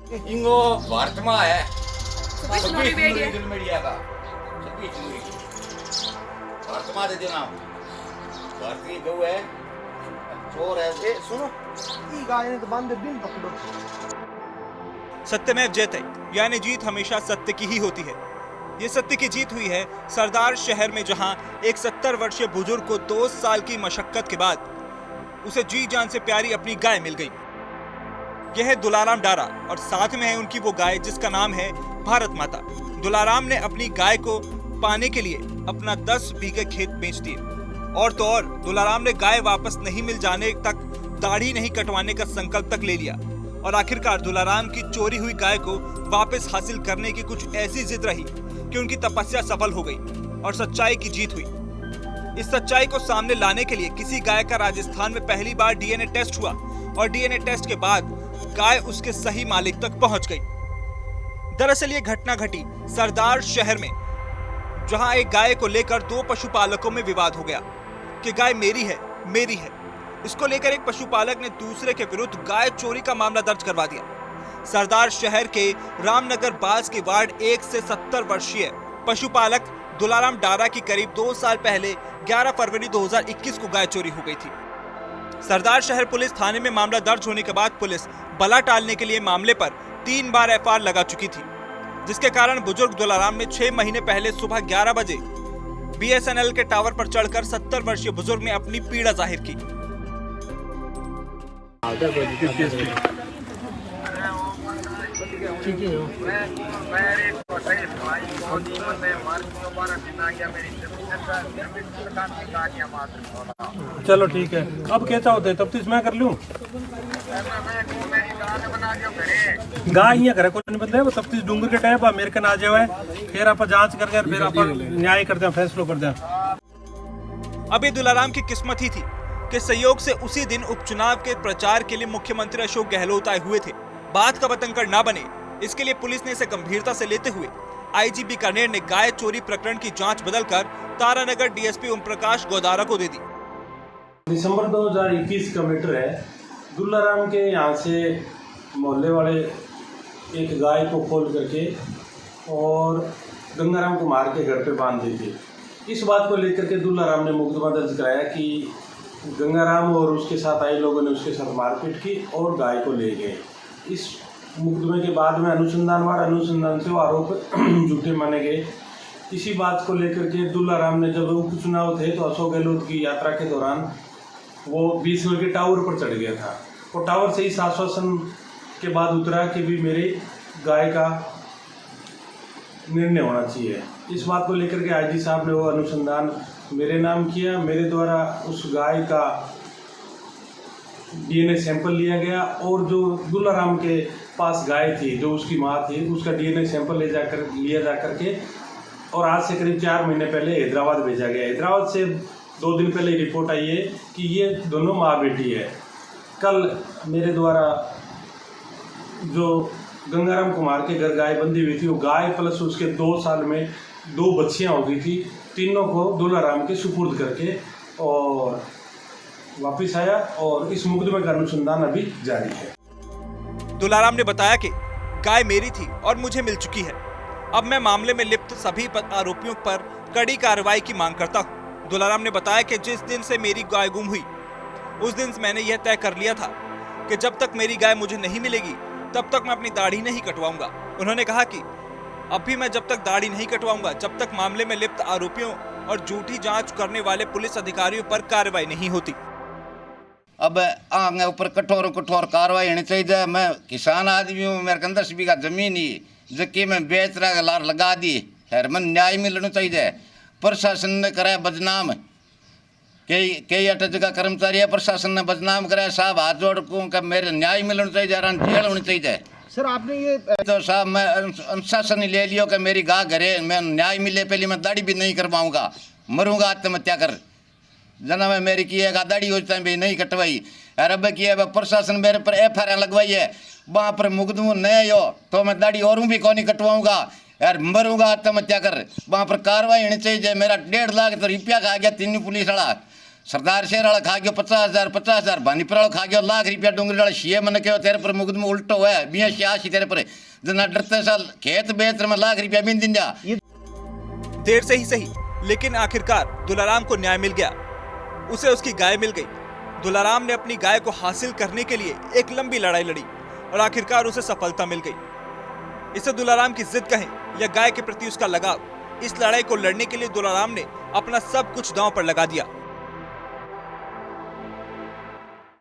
इंगो भारत में है 26 media media का 26 भारत में दे देना भारतीय गौ है चोर है ए सुनो ई गाय ने तो बांध दिन पकड़ो। सत्यमेव जयते यानी जीत हमेशा सत्य की ही होती है। ये सत्य की जीत हुई है सरदार शहर में, जहां एक 70 वर्षीय बुजुर्ग को 2 साल की मशक्कत के बाद उसे जी जान से प्यारी अपनी गाय मिल गई। यह है दुलाराम डारा और साथ में है उनकी वो गाय जिसका नाम है भारत माता। दुलाराम ने अपनी गाय को पाने के लिए अपना 10 बीघे खेत बेच दिए और तो और दुलाराम ने गाय वापस नहीं मिल जाने तक दाढ़ी नहीं कटवाने का संकल्प तक ले लिया और आखिरकार दुलाराम की चोरी हुई गाय को वापस हासिल करने की कुछ ऐसी जिद रही कि उनकी तपस्या सफल हो गई और सच्चाई की जीत हुई। इस सच्चाई को सामने लाने के लिए किसी गाय का राजस्थान में पहली बार डीएनए टेस्ट हुआ और डीएनए टेस्ट के बाद गाय उसके सही मालिक तक पहुंच गई। दरअसल ये घटना घटी सरदार शहर में, जहां एक गाय को लेकर 2 पशुपालकों में विवाद हो गया कि गाय मेरी है मेरी है। इसको लेकर एक पशुपालक ने दूसरे के विरुद्ध गाय चोरी का मामला दर्ज करवा दिया। सरदार शहर के रामनगर बास के वार्ड 1 से 70 वर्षीय पशुपालक दुलाराम डारा की करीब 2 साल पहले 11 फरवरी 2021 को गाय चोरी हो गई थी। सरदार शहर पुलिस थाने में मामला दर्ज होने के बाद पुलिस बला टालने के लिए मामले पर 3 बार एफआईआर लगा चुकी थी, जिसके कारण बुजुर्ग दुलाराम ने 6 महीने पहले सुबह 11 बजे बीएसएनएल के टावर पर चढ़कर 70 वर्षीय बुजुर्ग ने अपनी पीड़ा जाहिर की। चलो ठीक है, अब क्या चाहते तब तो मैं कर लूं। गाय यहाँ करे कुछ नहीं बदले, तब तो डूंगर के टाइप मेरे के ना जाए, फिर आप जांच करके फिर आप न्याय करते हैं, फैसलो करते हैं। अब ये दुलाराम की किस्मत ही थी कि संयोग से उसी दिन उपचुनाव के प्रचार के लिए मुख्यमंत्री अशोक गहलोत आए हुए थे। बात का बतंगड़ ना बने, इसके लिए पुलिस ने इसे गंभीरता से लेते हुए आईजी बीकानेर ने गाय चोरी प्रकरण की जांच बदलकर तारानगर डीएसपी ओम प्रकाश गोदारा को दे दी। दिसंबर 2021 का मैटर है। दुलाराम के यहाँ से मोहल्ले वाले एक गाय को खोल करके और गंगाराम को मार के घर पे बांध दी थी। इस बात को लेकर के दुलाराम ने मुकदमा दर्ज कराया कि गंगाराम और उसके साथ आए लोगों ने उसके साथ मारपीट की और गाय को ले गए। इस मुकदमे के बाद में अनुसंधान से वो आरोप झूठे माने गए। इसी बात को लेकर के दुलाराम ने जब उपचुनाव थे तो अशोक गहलोत की यात्रा के दौरान वो 20 के टावर पर चढ़ गया था और टावर से इस आश्वासन के बाद उतरा कि भी मेरी गाय का निर्णय होना चाहिए। इस बात को लेकर के आईजी साहब ने वो अनुसंधान मेरे नाम किया। मेरे द्वारा उस गाय का डीएनए सैंपल लिया गया और जो दुलाराम के पास गाय थी, जो उसकी माँ थी, उसका डीएनए सैंपल लिया जा करके और आज से करीब 4 महीने पहले हैदराबाद भेजा गया। हैदराबाद से 2 दिन पहले रिपोर्ट आई है कि ये दोनों माँ बेटी है। कल मेरे द्वारा जो गंगाराम कुमार के घर गाय बंधी हुई थी, वो गाय प्लस उसके 2 साल में 2 बच्चियाँ हो गई थी, तीनों को दुलाराम के सुपुर्द करके और वापिस आया और इस मुकदमे का अनुसंधान अभी जारी है। दुलाराम ने बताया कि गाय मेरी थी और मुझे मिल चुकी है। अब मैं मामले में लिप्त सभी आरोपियों पर कड़ी कार्रवाई की मांग करता हूं। दुलाराम ने बताया कि जिस दिन से मेरी गाय गुम हुई उस दिन से मैंने यह तय कर लिया था कि जब तक मेरी गाय मुझे नहीं मिलेगी तब तक मैं अपनी दाढ़ी नहीं कटवाऊंगा। उन्होंने कहा कि अब भी मैं जब तक दाढ़ी नहीं कटवाऊंगा जब तक मामले में लिप्त आरोपियों और झूठी जांच करने वाले पुलिस अधिकारियों पर कार्रवाई नहीं होती। अब आगे ऊपर कठोर कार्रवाई होनी चाहिए। मैं किसान आदमी हूँ, मेरे अंदर 10 बीघा जमीन ही जबकि मैं बेच रहा लार लगा दी है। मन न्याय मिलना चाहिए। प्रशासन ने कराया बदनाम, कई अट जगह कर्मचारी है प्रशासन ने बदनाम कराया। साहब हाथ जोड़ को मेरे न्याय मिलना चाहिए, जेल होनी चाहिए। सर आपने ये तो साहब मैं अनुशासन ही ले लियो कि मेरी गाय घरे मैं न्याय मिले, पहले मैं दाढ़ी भी नहीं करवाऊंगा, मरूंगा आत्महत्या कर। जना में मेरी की है दाढ़ी हो भी नहीं कटवाई और अब की है प्रशासन मेरे पर एफआईआर लगवाई है, वहाँ पर मुकदमा नहीं हो तो मैं दाढ़ी और भी कौन कटवाऊंगा यार, मरूंगा आत्महत्या कर। वहाँ पर कार्रवाई होनी चाहिए। मेरा 1.5 लाख तो रुपया खा गया 3 पुलिस वाला। सरदार शेर वाला खा गयो 50,000 भानीपुर वाला खा गयो लाख रुपया डूंगरी वाला शीए मन के तेरे पर मुकदमा उल्टो है 82 तेरे पर जना डरते साल खेत बेच में लाख रुपया बिन दिन जा। देर से ही सही लेकिन आखिरकार दुलाराम को न्याय मिल गया। उसे उसकी गाय मिल गई। दुलाराम ने अपनी गाय को हासिल करने के लिए एक लंबी लड़ाई लड़ी और आखिरकार उसे सफलता मिल गई। इसे दुलाराम की जिद कहें या गाय के प्रति उसका लगाव, इस लड़ाई को लड़ने के लिए दुलाराम ने अपना सब कुछ दांव पर लगा दिया।